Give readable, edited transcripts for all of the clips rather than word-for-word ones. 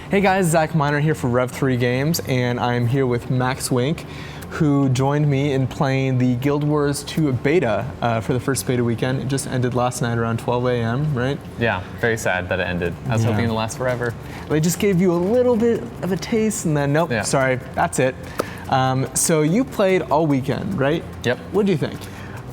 Hey guys, Zach Miner here for Rev3 Games, and I'm here with Max Wink, who joined me in playing the GW2 Beta for the first beta weekend. It just ended last night around 12 a.m., right? Yeah, very sad that it ended. I was hoping it would last forever. They just gave you a little bit of a taste, and then nope, sorry, that's it. So you played all weekend, right? Yep. What do you think?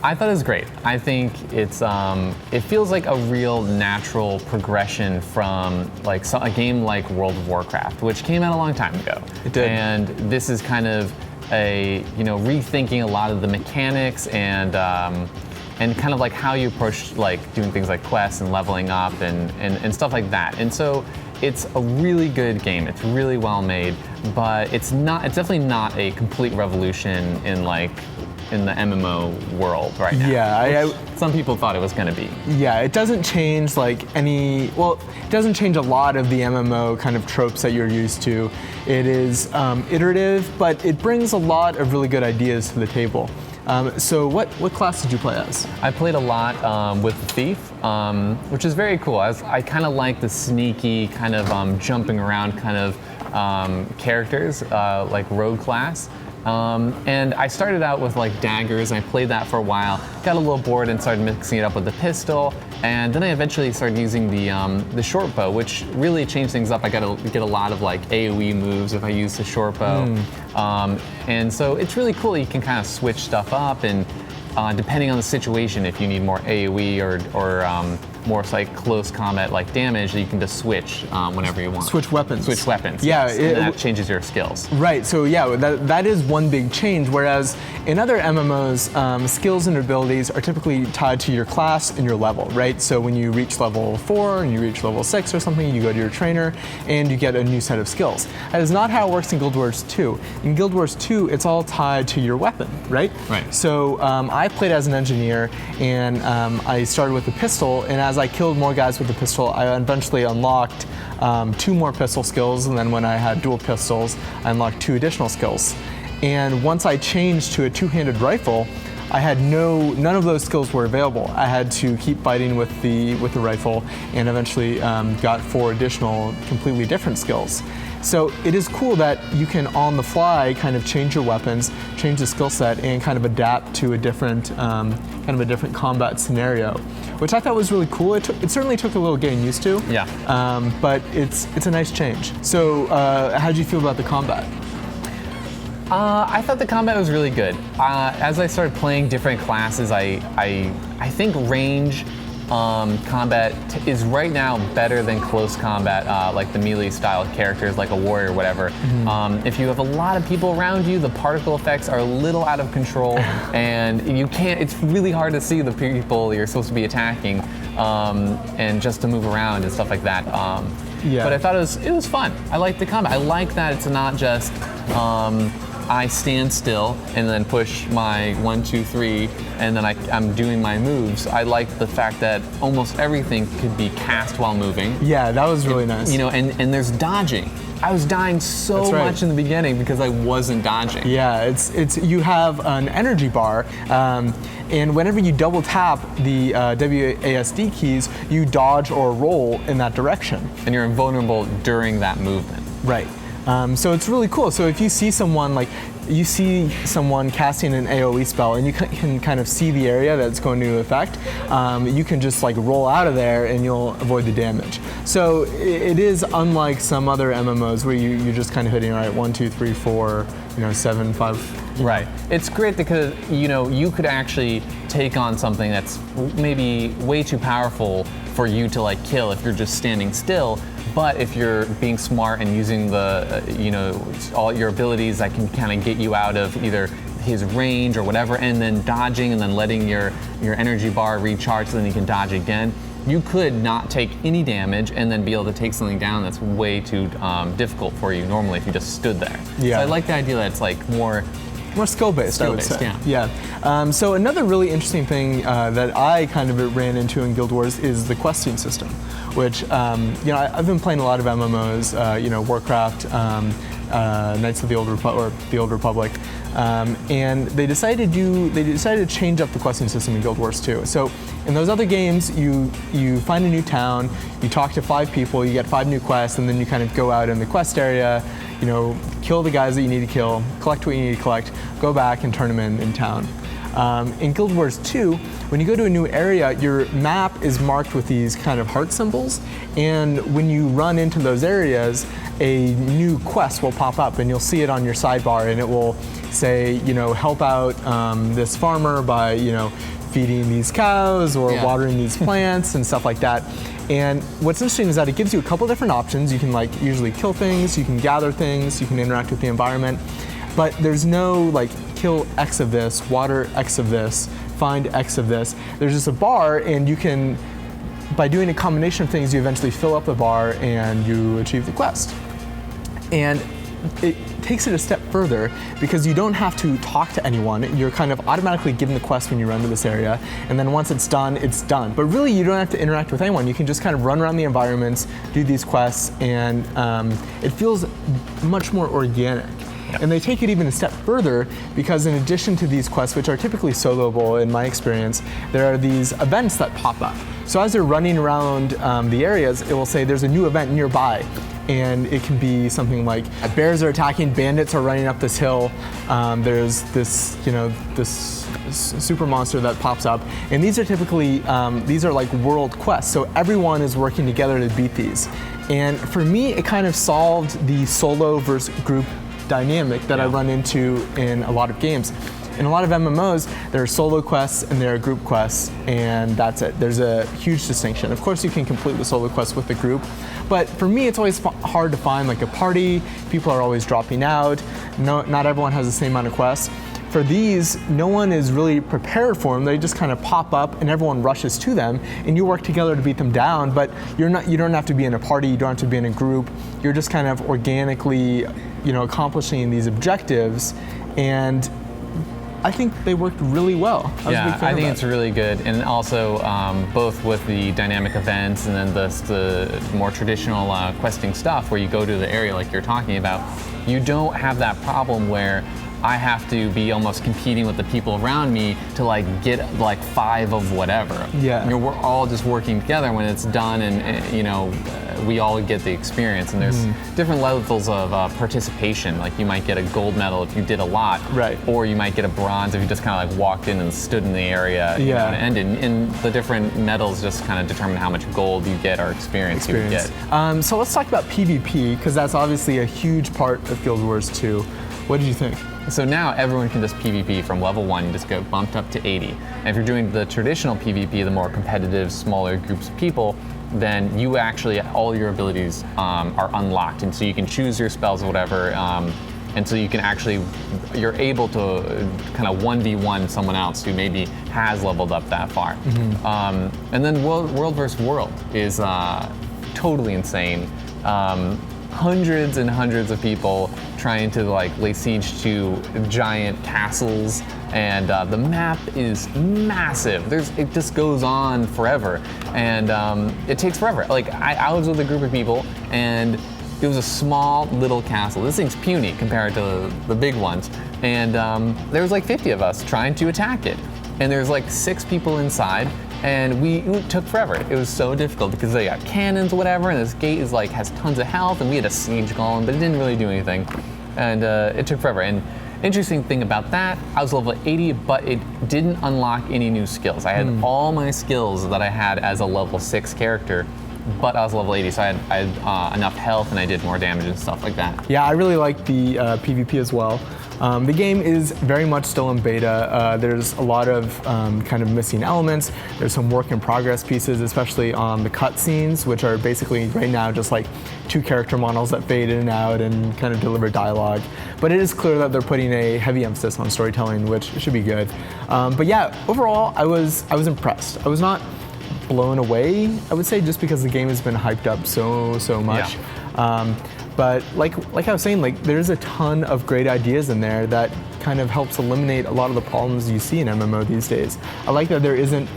I thought it was great. I think it's it feels like a real natural progression from like a game like World of Warcraft, which came out a long time ago. It did. And this is kind of a rethinking a lot of the mechanics and kind of like how you approach like doing things like quests and leveling up and stuff like that. And so it's a really good game. It's really well made, but it's definitely not a complete revolution in the MMO world right now. Yeah, some people thought it was going to be. Yeah, it doesn't change it doesn't change a lot of the MMO kind of tropes that you're used to. It is iterative, but it brings a lot of really good ideas to the table. So what class did you play as? I played a lot with the Thief, which is very cool. I kind of like the sneaky kind of jumping around kind of characters, like rogue class. And I started out with like daggers, and I played that for a while, got a little bored and started mixing it up with the pistol, and then I eventually started using the short bow, which really changed things up. I get a lot of like AoE moves if I use the short bow. And so it's really cool. You can kind of switch stuff up, and depending on the situation, if you need more AoE or more like close combat like damage, you can just switch whenever you want. Switch weapons. Switch weapons. Yeah, yes. And that changes your skills. Right. So yeah, that is one big change. Whereas in other MMOs, skills and abilities are typically tied to your class and your level, right? So when you reach level 4 and you reach level 6 or something, you go to your trainer and you get a new set of skills. That is not how it works in Guild Wars 2. In Guild Wars 2, it's all tied to your weapon, right? Right. So I played as an engineer, and I started with a pistol, and as I killed more guys with the pistol, I eventually unlocked 2 more pistol skills, and then when I had dual pistols, I unlocked 2 additional skills. And once I changed to a 2-handed rifle, I had none of those skills were available. I had to keep fighting with the rifle, and eventually got 4 additional completely different skills. So it is cool that you can on the fly kind of change your weapons, change the skill set, and kind of adapt to a different combat scenario, which I thought was really cool. It certainly took a little getting used to. Yeah. But it's a nice change. So how did you feel about the combat? I thought the combat was really good. As I started playing different classes, I think range combat is right now better than close combat, like the melee style characters like a warrior or whatever. If you have a lot of people around you, the particle effects are a little out of control, and it's really hard to see the people you're supposed to be attacking, and just to move around and stuff like that. But I thought it was fun. I liked the combat. I like that it's not just I stand still and then push my 1, 2, 3, and then I'm doing my moves. I like the fact that almost everything could be cast while moving. Yeah, that was really nice. And there's dodging. I was dying so much in the beginning because I wasn't dodging. Yeah, you have an energy bar, and whenever you double tap the WASD keys, you dodge or roll in that direction. And you're invulnerable during that movement. Right. So it's really cool. So if you see someone casting an AoE spell, and you can kind of see the area that it's going to affect, you can just like roll out of there and you'll avoid the damage. So it is unlike some other MMOs where you're just kind of hitting, all right, 1, 2, 3, 4, 7, 5. Right. It's great because you could actually take on something that's maybe way too powerful for you to like kill if you're just standing still. But if you're being smart and using all your abilities that can kind of get you out of either his range or whatever, and then dodging and then letting your energy bar recharge so then you can dodge again, you could not take any damage and then be able to take something down that's way too difficult for you normally if you just stood there. Yeah. So I like the idea that it's like more skill-based, I would say. Yeah. So another really interesting thing that I kind of ran into in Guild Wars is the questing system, which I've been playing a lot of MMOs, Warcraft, Knights of the Old Republic, and they decided to change up the questing system in Guild Wars 2. So in those other games, you find a new town, you talk to 5 people, you get 5 new quests, and then you kind of go out in the quest area, kill the guys that you need to kill, collect what you need to collect, go back and turn them in town. In Guild Wars 2, when you go to a new area, your map is marked with these kind of heart symbols, and when you run into those areas, a new quest will pop up, and you'll see it on your sidebar, and it will say, help out this farmer by, feeding these cows or watering these plants and stuff like that. And what's interesting is that it gives you a couple different options. You can usually kill things, you can gather things, you can interact with the environment, but there's no kill X of this, water X of this, find X of this. There's just a bar, and you can, by doing a combination of things, you eventually fill up the bar and you achieve the quest. And it takes it a step further because you don't have to talk to anyone. You're kind of automatically given the quest when you run to this area, and then once it's done, it's done. But really, you don't have to interact with anyone. You can just kind of run around the environments, do these quests, and it feels much more organic. And they take it even a step further because in addition to these quests, which are typically soloable in my experience, there are these events that pop up. So as they're running around the areas, it will say there's a new event nearby. And it can be something like bears are attacking, bandits are running up this hill, there's this, this super monster that pops up. And these are typically, these are like world quests. So everyone is working together to beat these. And for me, it kind of solved the solo versus group dynamic that I run into in a lot of games. In a lot of MMOs, there are solo quests and there are group quests, and that's it. There's a huge distinction. Of course, you can complete the solo quest with the group, but for me, it's always hard to find a party. People are always dropping out. Not everyone has the same amount of quests. For these, no one is really prepared for them. They just kind of pop up and everyone rushes to them, and you work together to beat them down, but you don't have to be in a party, you don't have to be in a group. You're just kind of organically, accomplishing these objectives, and I think they worked really well. I think it's really good, and also both with the dynamic events and then the more traditional questing stuff where you go to the area like you're talking about, you don't have that problem where I have to be almost competing with the people around me to get 5 of whatever. Yeah. We're all just working together when it's done, and we all get the experience. And there's different levels of participation. You might get a gold medal if you did a lot, right? Or you might get a bronze if you just kind of walked in and stood in the area. And ended. And the different medals just kind of determine how much gold you get or experience. You get. So let's talk about PvP, because that's obviously a huge part of Guild Wars 2. What did you think? So now everyone can just PvP from level 1, you just go bumped up to 80. And if you're doing the traditional PvP, the more competitive, smaller groups of people, then you actually, all your abilities are unlocked. And so you can choose your spells or whatever. And so you can actually, you're able to kind of 1v1 someone else who maybe has leveled up that far. And then World versus World is totally insane. Hundreds and hundreds of people trying to lay siege to giant castles, and the map is massive. It just goes on forever, and it takes forever. I was with a group of people, and it was a small little castle. This thing's puny compared to the big ones, and there was 50 of us trying to attack it, and there's 6 people inside. And it took forever. It was so difficult because they got cannons or whatever, and this gate is has tons of health, and we had a siege golem, but it didn't really do anything. And it took forever. And interesting thing about that, I was level 80, but it didn't unlock any new skills. I had all my skills that I had as a level 6 character, but I was level 80, so I had enough health and I did more damage and stuff like that. Yeah, I really like the PvP as well. The game is very much still in beta. There's a lot of kind of missing elements. There's some work in progress pieces, especially on the cutscenes, which are basically right now just 2 character models that fade in and out and kind of deliver dialogue. But it is clear that they're putting a heavy emphasis on storytelling, which should be good. But yeah, overall, I was impressed. I was not blown away, I would say, just because the game has been hyped up so much. Yeah. But like I was saying, there's a ton of great ideas in there that kind of helps eliminate a lot of the problems you see in MMO these days. I like that there isn't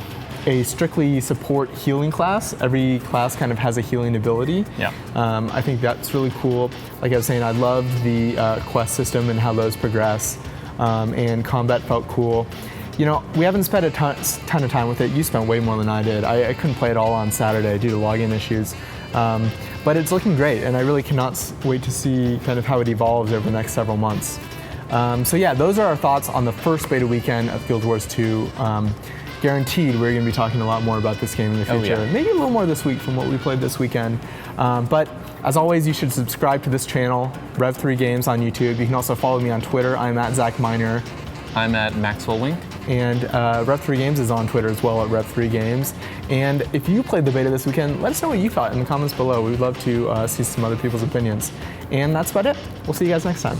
a strictly support healing class. Every class kind of has a healing ability. Yeah. I think that's really cool. Like I was saying, I love the quest system and how those progress. and combat felt cool. You know, we haven't spent a ton of time with it. You spent way more than I did. I couldn't play it all on Saturday due to login issues. But it's looking great, and I really cannot wait to see kind of how it evolves over the next several months. So yeah, those are our thoughts on the first beta weekend of Guild Wars 2. Guaranteed we're going to be talking a lot more about this game in the future. Oh, yeah. Maybe a little more this week from what we played this weekend. But as always, you should subscribe to this channel, Rev3 Games on YouTube. You can also follow me on Twitter. I'm at Zac Miner. I'm at Maxwell Wink. And Rev3 Games is on Twitter as well at Rev3 Games. And if you played the beta this weekend, let us know what you thought in the comments below. We'd love to see some other people's opinions. And that's about it. We'll see you guys next time.